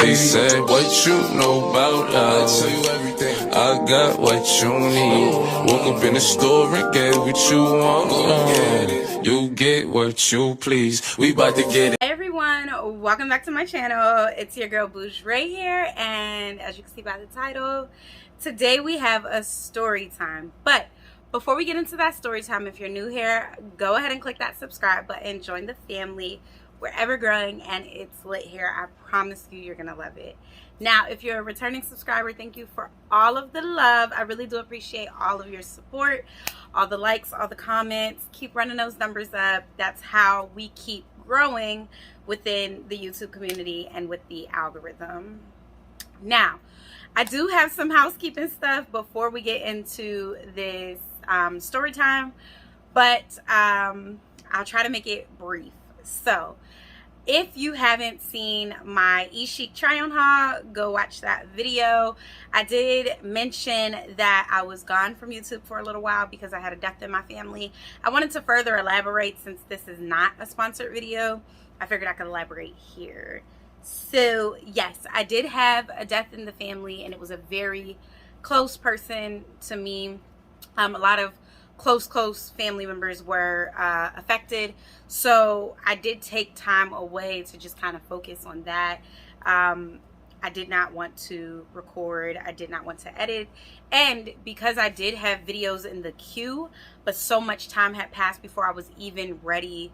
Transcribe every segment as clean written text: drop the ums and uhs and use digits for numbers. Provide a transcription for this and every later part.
They said, what you know about love? I tell you everything. I got what you need. Woke up in the store and get what you want. You get what you please. We about to get it. Hey everyone, welcome back to my channel. It's your girl Boujraii here, and as you can see by the title, today we have a story time. But before we get into that story time, if you're new here, go ahead and click that subscribe button, join the family. We're ever growing and it's lit here. I promise you're gonna love it. Now, if you're a returning subscriber, thank you for all of the love. I really do appreciate all of your support, all the likes, all the comments. Keep running those numbers up. That's how we keep growing within the YouTube community and with the algorithm. Now, I do have some housekeeping stuff before we get into this story time, but I'll try to make it brief. So if you haven't seen my e-chic try on haul, go watch that video. I did mention that I was gone from YouTube for a little while because I had a death in my family. I wanted to further elaborate since this is not a sponsored video. I figured I could elaborate here. So yes, I did have a death in the family, and it was a very close person to me. A lot of close family members were affected, so I did take time away to just kind of focus on that. I did not want to record, I did not want to edit, and because I did have videos in the queue, but so much time had passed before I was even ready,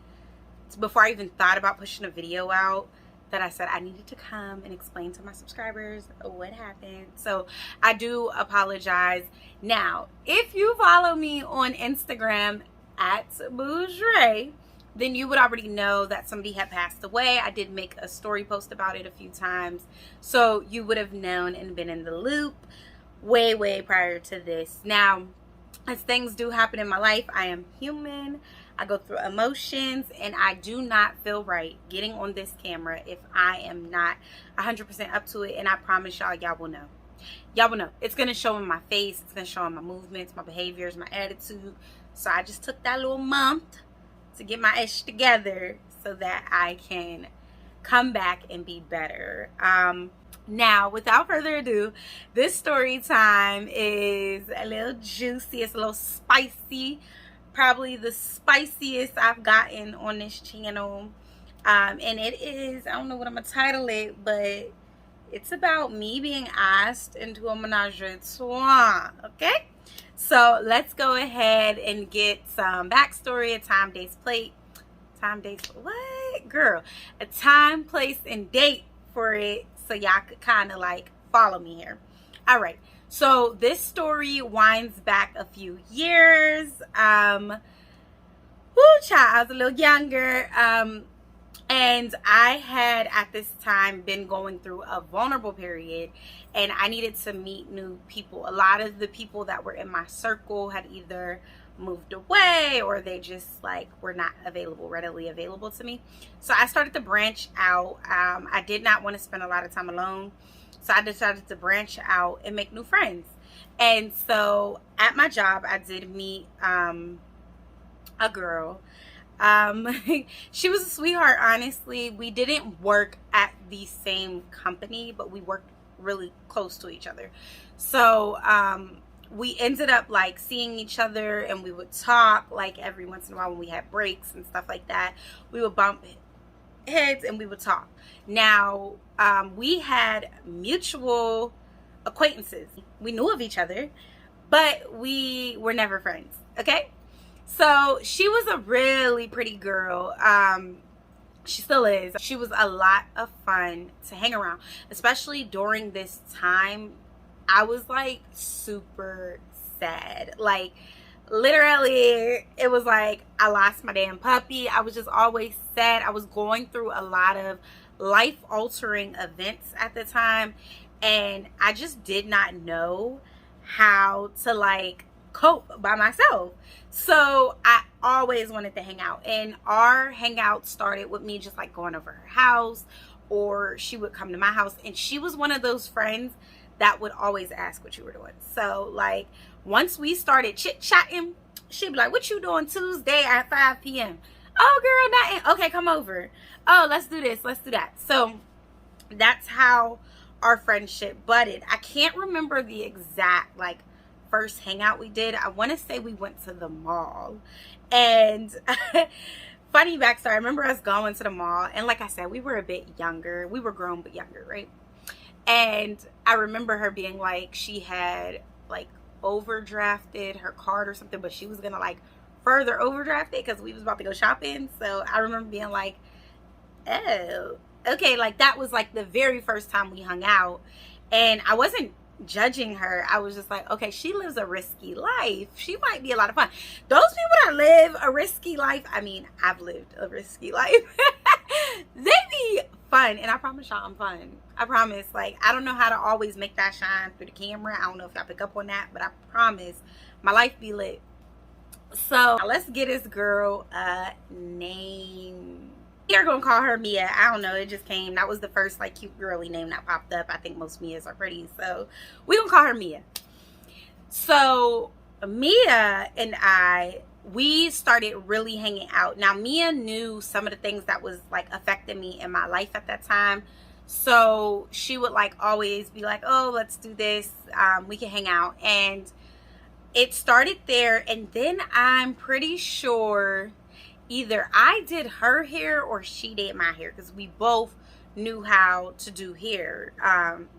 before I even thought about pushing a video out, that I said I needed to come and explain to my subscribers what happened. So I do apologize. Now, if you follow me on Instagram at Boujraii, then you would already know that somebody had passed away. I did make a story post about it a few times, so you would have known and been in the loop way prior to this. Now, as things do happen in my life, I am human. I go through emotions, and I do not feel right getting on this camera if I am not 100% up to it. And I promise y'all will know. Y'all will know. It's going to show in my face. It's going to show in my movements, my behaviors, my attitude. So I just took that little month to get my ish together so that I can come back and be better. Now, without further ado, this story time is a little juicy. It's a little spicy. Probably the spiciest I've gotten on this channel. And it is, I don't know what I'm going to title it, but it's about me being asked into a Menagerie Trois. Okay? So let's go ahead and get some backstory, a time, place, what? Girl. A time, place, and date for it so y'all could kind of like follow me here. All right. So this story winds back a few years. Child, I was a little younger. And I had at this time been going through a vulnerable period, and I needed to meet new people. A lot of the people that were in my circle had either moved away or they just like were not readily available to me. So I started to branch out. I did not want to spend a lot of time alone. So I decided to branch out and make new friends. And so at my job, I did meet a girl. She was a sweetheart, honestly. We didn't work at the same company, but we worked really close to each other. So we ended up like seeing each other, and we would talk like every once in a while when we had breaks and stuff like that. We would bump heads and we would talk. Now, we had mutual acquaintances. We knew of each other, but we were never friends. Okay? So she was a really pretty girl. She still is. She was a lot of fun to hang around, especially during this time. I was like super sad. Like literally, it was like I lost my damn puppy. I was just always sad. I was going through a lot of life-altering events at the time, and I just did not know how to like cope by myself. So I always wanted to hang out, and our hangout started with me just like going over her house, or she would come to my house, and she was one of those friends that would always ask what you were doing. So like once we started chit-chatting, she'd be like, what you doing Tuesday at 5 p.m? Oh girl, nothing. Okay, come over. Oh, let's do this, let's do that. So That's how our friendship budded. I can't remember the exact like first hangout we did. I want to say we went to the mall. And funny backstory, I remember us going to the mall, and like I said, we were a bit younger. We were grown but younger, right? And I remember her being like, she had like overdrafted her card or something, but she was gonna like further overdraft it because we was about to go shopping. So I remember being like, oh, okay. Like that was like the very first time we hung out, and I wasn't judging her. I was just like, okay, she lives a risky life. She might be a lot of fun. Those people that live a risky life, I mean, I've lived a risky life. They be fun, and I promise y'all I'm fun. I promise. Like, I don't know how to always make that shine through the camera. I don't know if y'all pick up on that, but I promise my life be lit. So now let's get this girl a name. We're gonna call her Mia. I don't know, it just came. That was the first like cute girly name that popped up. I think most Mias are pretty, so we're gonna call her Mia. So Mia and we started really hanging out. Now Mia knew some of the things that was like affecting me in my life at that time, so she would like always be like, oh, let's do this, we can hang out. And it started there, and then I'm pretty sure either I did her hair or she did my hair, because we both knew how to do hair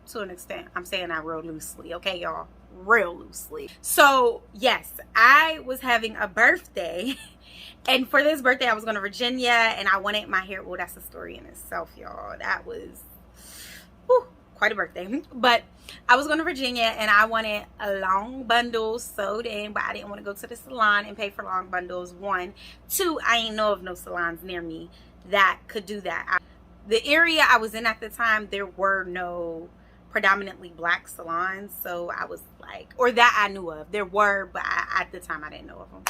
to an extent. I'm saying that real loosely, okay, y'all? Real loosely. So yes, I was having a birthday, and for this birthday I was going to Virginia, and I wanted my hair. Well, that's a story in itself, y'all. That was quite a birthday. But I was going to Virginia, and I wanted a long bundle sewed in, but I didn't want to go to the salon and pay for long bundles. 1, 2, I ain't know of no salons near me that could do that. The area I was in at the time, there were no predominantly black salons, so I was like, or that I knew of. There were, but at the time I didn't know of them.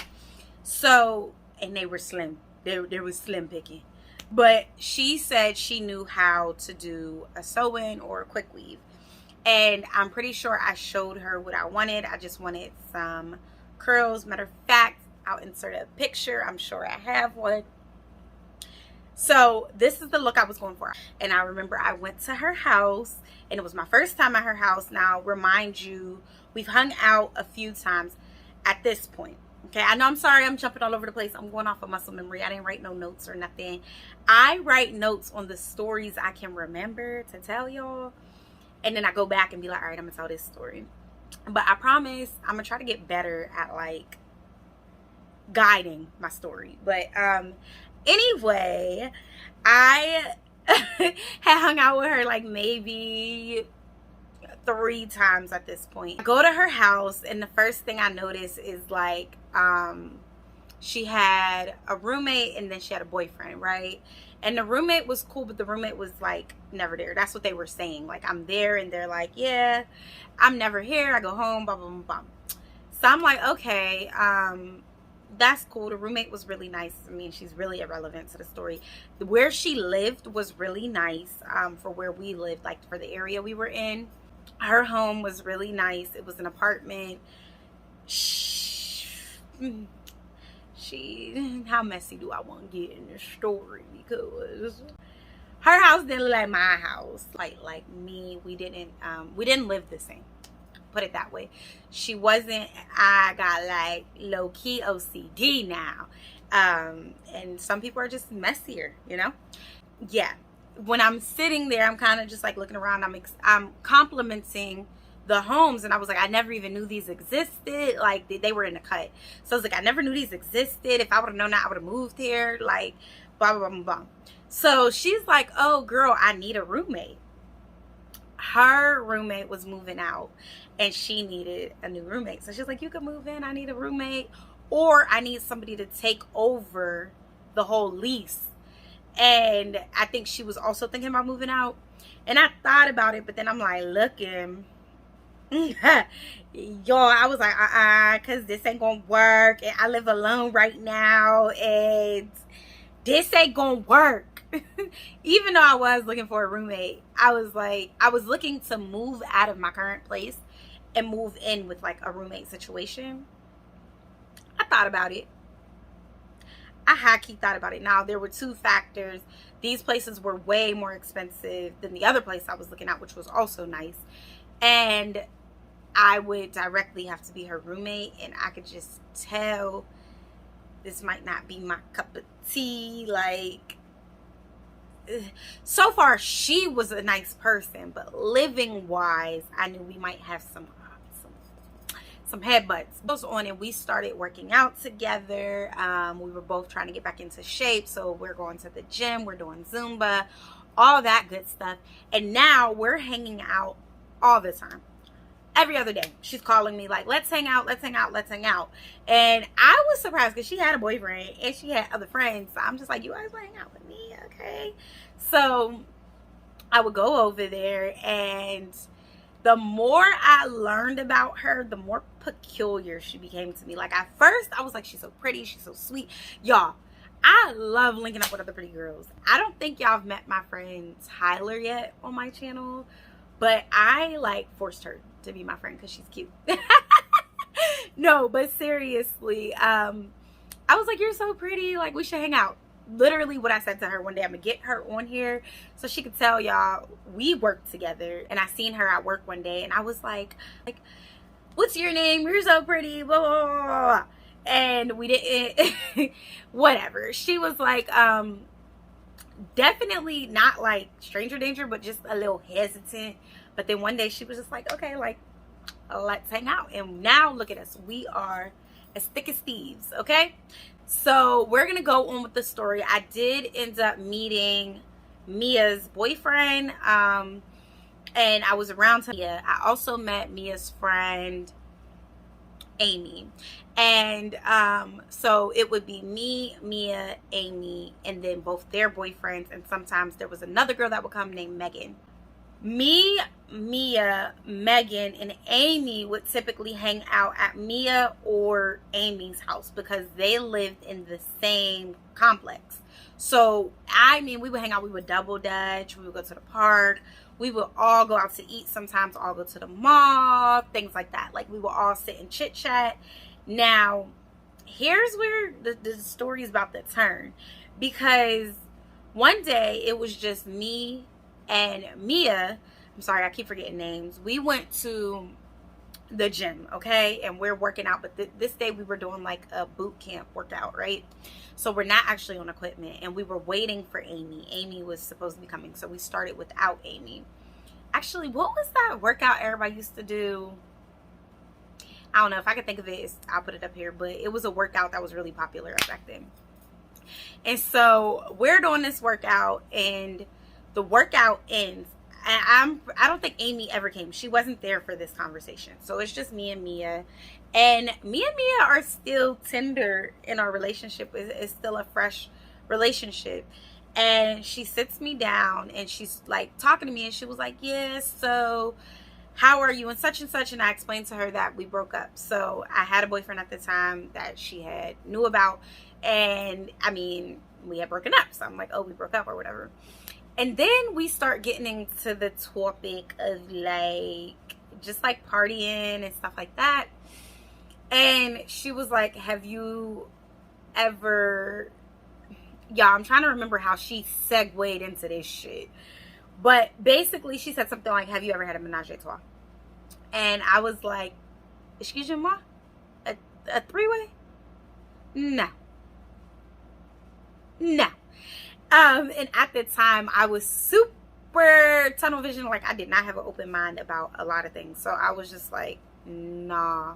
So, and they were slim. There was slim picking. But she said she knew how to do a sew-in or a quick weave. And I'm pretty sure I showed her what I wanted. I just wanted some curls. Matter of fact, I'll insert a picture. I'm sure I have one. So this is the look I was going for. And I remember I went to her house, and it was my first time at her house. Now, remind you, we've hung out a few times at this point. Okay, I know, I'm sorry, I'm jumping all over the place. I'm going off of muscle memory. I didn't write no notes or nothing. I write notes on the stories I can remember to tell y'all. And then I go back and be like, all right, I'm going to tell this story. But I promise I'm going to try to get better at, like, guiding my story. But anyway, I had hung out with her, like, maybe 3 times at this point. I go to her house, and the first thing I notice is, like, she had a roommate, and then she had a boyfriend, right? And the roommate was cool, but the roommate was like never there. That's what they were saying. Like, I'm there, and they're like, yeah, I'm never here. I go home, blah, blah, blah, blah. So I'm like, okay, that's cool. The roommate was really nice. I mean, she's really irrelevant to the story. Where she lived was really nice, for where we lived, like for the area we were in. Her home was really nice. It was an apartment. How messy do I want to get in this story? Because her house didn't look like my house. Like me, we didn't live the same. Put it that way. She wasn't. I got like low key OCD now, and some people are just messier, you know. Yeah. When I'm sitting there, I'm kind of just like looking around. I'm complimenting the homes, and I was like, I never even knew these existed. Like, they were in the cut. So I was like, I never knew these existed. If I would have known that, I would have moved here. Like, blah, blah, blah, blah. So she's like, oh, girl, I need a roommate. Her roommate was moving out, and she needed a new roommate. So she's like, you can move in. I need a roommate, or I need somebody to take over the whole lease. And I think she was also thinking about moving out. And I thought about it, but then I'm like, looking. Y'all, I was like, because this ain't gonna work, and I live alone right now, and this ain't gonna work. Even though I was looking for a roommate, I was like, I was looking to move out of my current place and move in with like a roommate situation. I thought about it. I high-key thought about it. Now, there were two factors. These places were way more expensive than the other place I was looking at, which was also nice. And I would directly have to be her roommate, and I could just tell this might not be my cup of tea. Like, so far she was a nice person, but living wise, I knew we might have some headbutts. Goes on, and we started working out together. We were both trying to get back into shape, so we're going to the gym, we're doing Zumba, all that good stuff. And now we're hanging out all the time. Every other day she's calling me like, let's hang out, let's hang out, let's hang out. And I was surprised because she had a boyfriend and she had other friends. So I'm just like, you guys want to hang out with me? Okay. So I would go over there, and the more I learned about her, the more peculiar she became to me. Like, at first I was like, she's so pretty, she's so sweet. Y'all, I love linking up with other pretty girls. I don't think y'all have met my friend Tyler yet on my channel, but I like forced her to be my friend because she's cute. No, but seriously, I was like, you're so pretty, like, we should hang out. Literally what I said to her one day. I'm gonna get her on here so she could tell y'all we worked together. And I seen her at work one day, and I was like, what's your name? You're so pretty, blah, blah, blah, blah. And we didn't whatever. She was like, definitely not like stranger danger, but just a little hesitant. But then one day she was just like, okay, like, let's hang out. And now look at us, we are as thick as thieves. Okay, so we're gonna go on with the story. I did end up meeting Mia's boyfriend, and I was around Mia. I also met Mia's friend Amy, and so it would be me, Mia, Amy, and then both their boyfriends. And sometimes there was another girl that would come named Megan. Me, Mia, Megan, and Amy would typically hang out at Mia or Amy's house because they lived in the same complex. So, I mean, we would hang out, we would double dutch, we would go to the park, we would all go out to eat, sometimes all go to the mall, things like that. Like, we would all sit and chit chat. Now, here's where the story is about to turn, because one day it was just me and Mia. I'm sorry, I keep forgetting names. We went to the gym, okay, and we're working out, but this day we were doing like a boot camp workout, right? So we're not actually on equipment, and we were waiting for Amy. Amy was supposed to be coming, so we started without Amy. Actually, what was that workout everybody used to do? I don't know. If I could think of it, I'll put it up here, but it was a workout that was really popular back then. And so we're doing this workout, and the workout ends. And I don't think Amy ever came. She wasn't there for this conversation. So it's just me and Mia. And me and Mia are still tender in our relationship. It's still a fresh relationship. And she sits me down, and she's like talking to me, and she was like, yes, so how are you, and such and such. And I explained to her that we broke up. So I had a boyfriend at the time that she had knew about. And I mean, we had broken up. So I'm like, oh, we broke up or whatever. And then we start getting into the topic of like, just like partying and stuff like that. And she was like, have you ever, y'all, I'm trying to remember how she segued into this shit. But basically she said something like, have you ever had a Menagerie Trois? And I was like, excuse me, ma? A three-way? No. No. And at the time I was super tunnel vision. Like, I did not have an open mind about a lot of things. So I was just like, nah,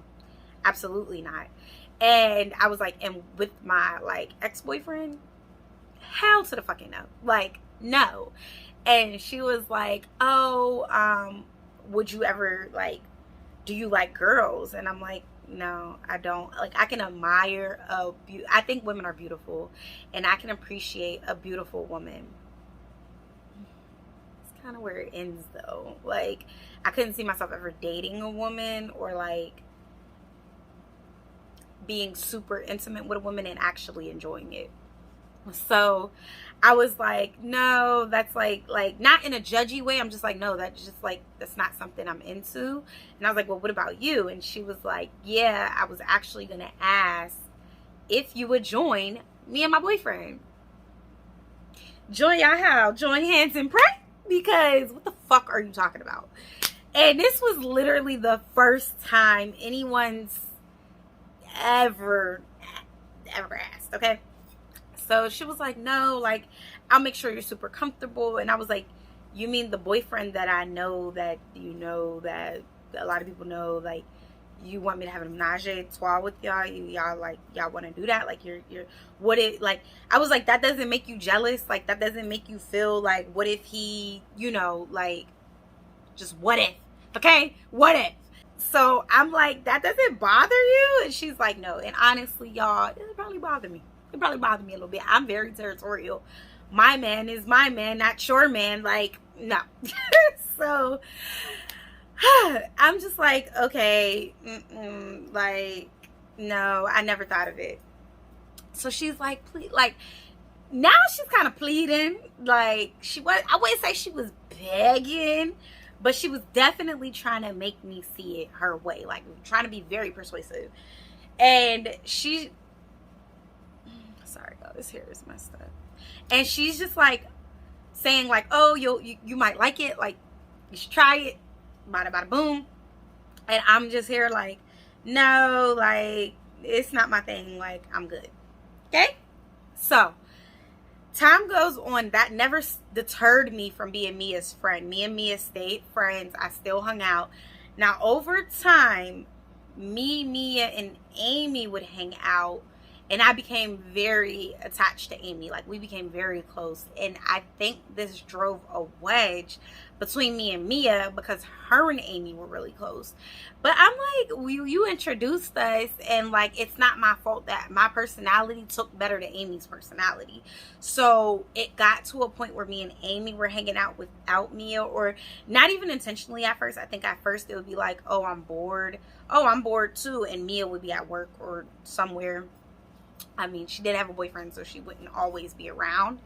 absolutely not. And I was like, and with my like ex-boyfriend, hell to the fucking no. Like, no. And she was like, oh, would you ever like, do you like girls? And I'm like, no, I don't. Like, I can admire I think women are beautiful, and I can appreciate a beautiful woman. It's kind of where it ends though. Like, I couldn't see myself ever dating a woman or like being super intimate with a woman and actually enjoying it. So I was like, no, that's like not in a judgy way. I'm just like, no, that's just like, that's not something I'm into. And I was like, well, what about you? And she was like, yeah, I was actually going to ask if you would join Me and my boyfriend. Join y'all how? Join hands and pray? Because what the fuck are you talking about? And this was literally the first time anyone's ever asked, okay? So she was like, no, like, I'll make sure you're super comfortable. And I was like, you mean the boyfriend that I know, that you know, that a lot of people know, like, you want me to have a menage a trois with y'all? Y'all want to do that? Like, you're what it, like, I was like, that doesn't make you jealous? Like, that doesn't make you feel like, what if he, you know, like, just what if, okay? What if? So I'm like, that doesn't bother you? And she's like, no. And honestly, y'all, it probably bothered me. It probably bothered me a little bit. I'm very territorial. My man is my man, not your man. Like, no. So I'm just like, okay, like, no, I never thought of it. So she's like, please, like, now she's kind of pleading. Like, I wouldn't say she was begging, but she was definitely trying to make me see it her way, like trying to be very persuasive. And sorry, oh, this hair is messed up. And she's just like saying like, oh, you might like it, like you should try it, bada bada boom. And I'm just here like, no, like it's not my thing, like I'm good. Okay, so time goes on. That never deterred me from being Mia's friend. Me and Mia stayed friends. I still hung out. Now, over time, me, Mia, and Amy would hang out. And I became very attached to Amy. Like, we became very close. And I think this drove a wedge between me and Mia because her and Amy were really close. But I'm like, you introduced us, and like, it's not my fault that my personality took better to Amy's personality. So it got to a point where me and Amy were hanging out without Mia, or not even intentionally at first. I think at first it would be like, oh, I'm bored. Oh, I'm bored too. And Mia would be at work or somewhere. I mean, she did have a boyfriend, so she wouldn't always be around.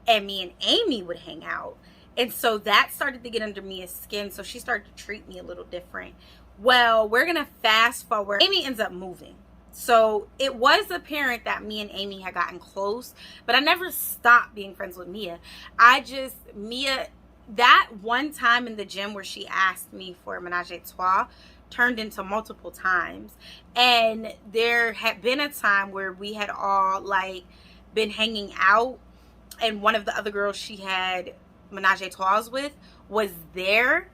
And me and Amy would hang out. And so that started to get under Mia's skin. So she started to treat me a little different. Well, we're going to fast forward. Amy ends up moving. So it was apparent that me and Amy had gotten close. But I never stopped being friends with Mia. Mia, that one time in the gym where she asked me for a menage a trois turned into multiple times. And there had been a time where we had all like been hanging out, and one of the other girls she had menage a trois with was there,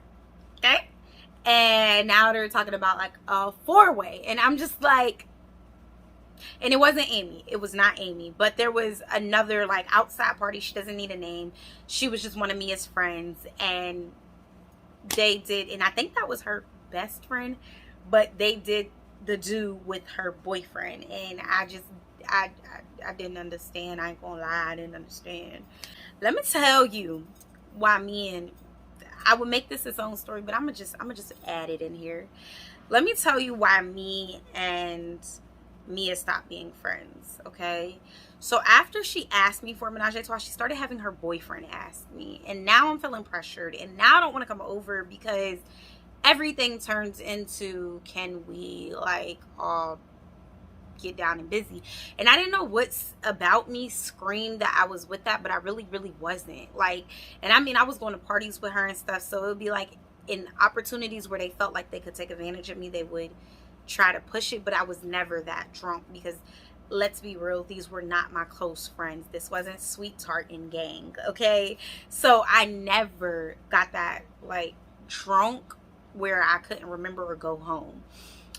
okay? And now they're talking about like a four-way, and I'm just like, and it wasn't Amy, it was not Amy, but there was another like outside party. She doesn't need a name. She was just one of Mia's friends, and they did, and I think that was her best friend, but they did the do with her boyfriend. And I didn't understand. I ain't gonna lie, I didn't understand. Let me tell you why I would make this its own story, but I'm gonna just add it in here. Let me tell you why me and Mia stopped being friends, okay? So after she asked me for a menage a trois, she started having her boyfriend ask me, and now I'm feeling pressured, and now I don't want to come over because everything turns into, can we like all get down and busy? And I didn't know what's about me screamed that I was with that, but I really wasn't. Like, and I mean, I was going to parties with her and stuff, so it would be like in opportunities where they felt like they could take advantage of me, they would try to push it. But I was never that drunk, because let's be real, these were not my close friends. This wasn't Sweetheart and Gang, okay? So I never got that like drunk where I couldn't remember or go home.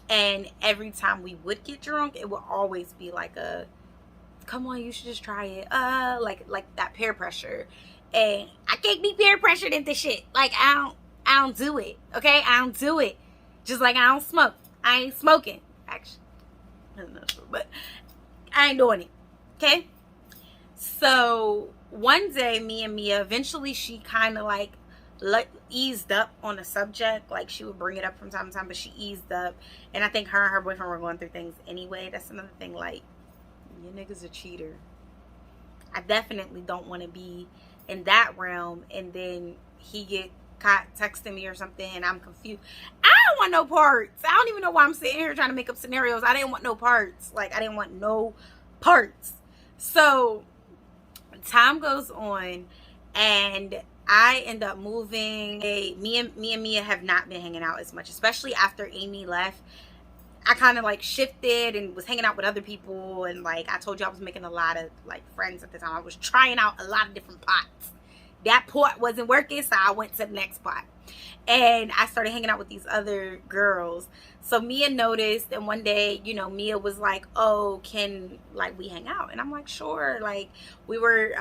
And every time we would get drunk, it would always be like a, come on, you should just try it, like that peer pressure. And I can't be peer pressured into shit. Like, I don't do it, okay? I don't do it. Just like I don't smoke. I ain't smoking, actually. I don't know, but I ain't doing it, okay? So one day, me and Mia, eventually she kind of like eased up on the subject. Like, she would bring it up from time to time, but she eased up. And I think her and her boyfriend were going through things anyway. That's another thing. Like, your nigga's a cheater. I definitely don't want to be in that realm, and then he get caught texting me or something and I'm confused. I don't want no parts. I don't even know why I'm sitting here trying to make up scenarios. I didn't want no parts. Like, I didn't want no parts. So time goes on, and I end up moving. Me and Mia have not been hanging out as much, especially after Amy left. I kind of like shifted and was hanging out with other people, and like I told you, I was making a lot of like friends at the time. I was trying out a lot of different pots. That pot wasn't working, so I went to the next pot, and I started hanging out with these other girls. So Mia noticed, and one day, you know, Mia was like, oh, can like we hang out? And I'm like, sure. Like, we were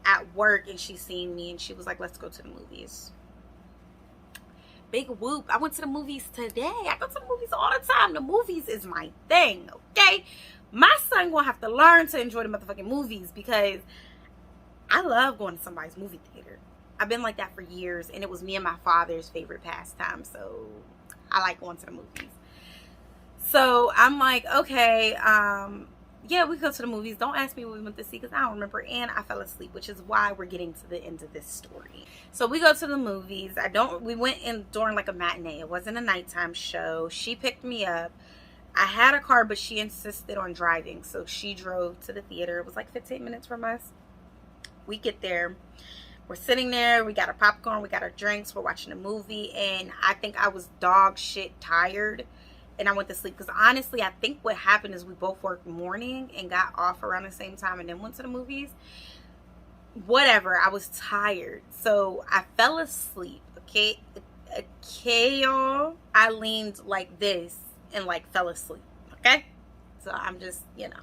at work, and she seen me, and she was like, let's go to the movies. Big whoop. I went to the movies today. I go to the movies all the time. The movies is my thing, okay? My son gonna have to learn to enjoy the motherfucking movies, because I love going to somebody's movie theater. I've been like that for years, and it was me and my father's favorite pastime, so I like going to the movies. So I'm like, okay, yeah, we go to the movies. Don't ask me what we went to see, because I don't remember, and I fell asleep, which is why we're getting to the end of this story. So we go to the movies. We went in during like a matinee. It wasn't a nighttime show. She picked me up. I had a car, but she insisted on driving, so she drove to the theater. It was like 15 minutes from us. We get there. We're sitting there. We got our popcorn. We got our drinks. We're watching a movie, and I think I was dog shit tired, and I went to sleep, because honestly, I think what happened is we both worked morning and got off around the same time and then went to the movies. Whatever, I was tired, so I fell asleep. Okay, y'all. I leaned like this and like fell asleep. Okay, so I'm just, you know,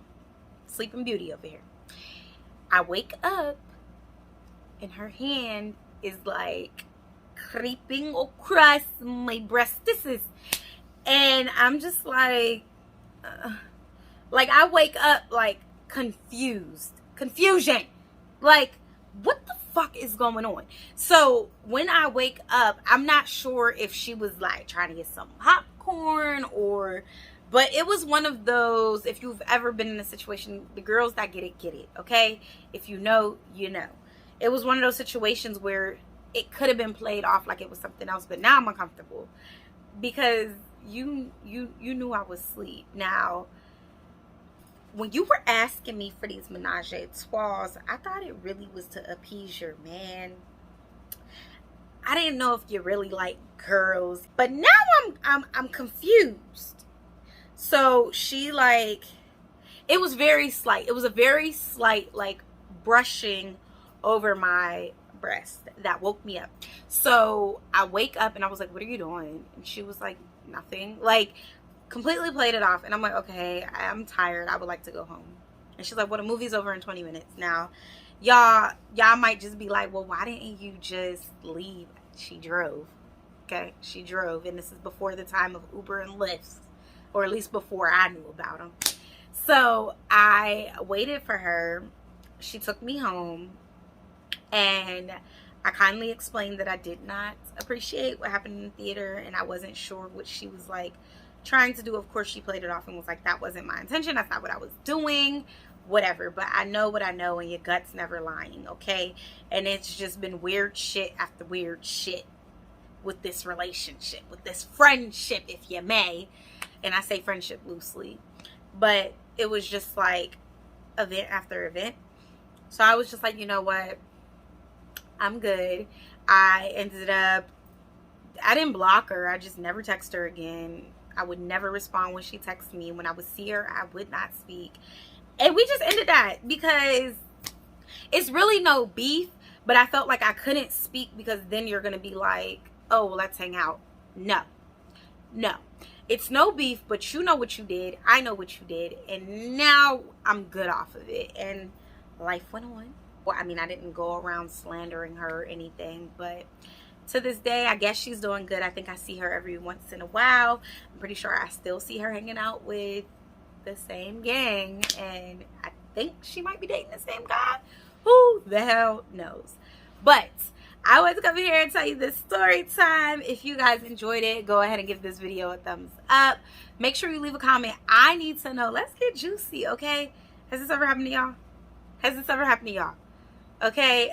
sleeping beauty over here. I wake up, and her hand is like creeping across my breastises, and I'm just like I wake up like confusion, like what the fuck is going on? So when I wake up, I'm not sure if she was like trying to get some popcorn, but it was one of those, if you've ever been in a situation, the girls that get it, okay? If you know, you know. It was one of those situations where it could have been played off like it was something else, but now I'm uncomfortable, because you knew I was asleep. Now, when you were asking me for these Menagerie Trois, I thought it really was to appease your man. I didn't know if you really like girls, but now I'm confused. So she like, it was very slight. It was a very slight like brushing over my breast that woke me up. So I wake up and I was like, what are you doing? And she was like, nothing. Like, completely played it off. And I'm like, okay, I'm tired. I would like to go home. And she's like, well, the movie's over in 20 minutes. Now, y'all might just be like, well, why didn't you just leave? She drove. Okay, she drove. And this is before the time of Uber and Lyft, or at least before I knew about them. So I waited for her. She took me home, and I kindly explained that I did not appreciate what happened in the theater, and I wasn't sure what she was like trying to do. Of course, she played it off and was like, that wasn't my intention, that's not what I was doing, whatever. But I know what I know, and your gut's never lying, okay? And it's just been weird shit after weird shit with this relationship, with this friendship, if you may. And I say friendship loosely, but it was just like event after event. So I was just like, you know what, I'm good. I ended up, I didn't block her. I just never text her again. I would never respond when she texted me. When I would see her, I would not speak. And we just ended that, because it's really no beef, but I felt like I couldn't speak, because then you're going to be like, oh, well, let's hang out. No. It's no beef, but you know what you did. I know what you did. And now I'm good off of it. And life went on. Well, I mean, I didn't go around slandering her or anything, but to this day, I guess she's doing good. I think I see her every once in a while. I'm pretty sure I still see her hanging out with the same gang, and I think she might be dating the same guy. Who the hell knows? But I want to come here and tell you this story time. If you guys enjoyed it, go ahead and give this video a thumbs up. Make sure you leave a comment. I need to know. Let's get juicy, okay? Has this ever happened to y'all? Has this ever happened to y'all? Okay,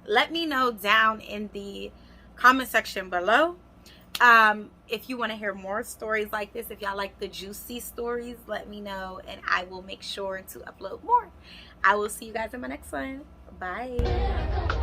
let me know down in the comment section below. If you want to hear more stories like this, if y'all like the juicy stories, let me know and I will make sure to upload more. I will see you guys in my next one. Bye.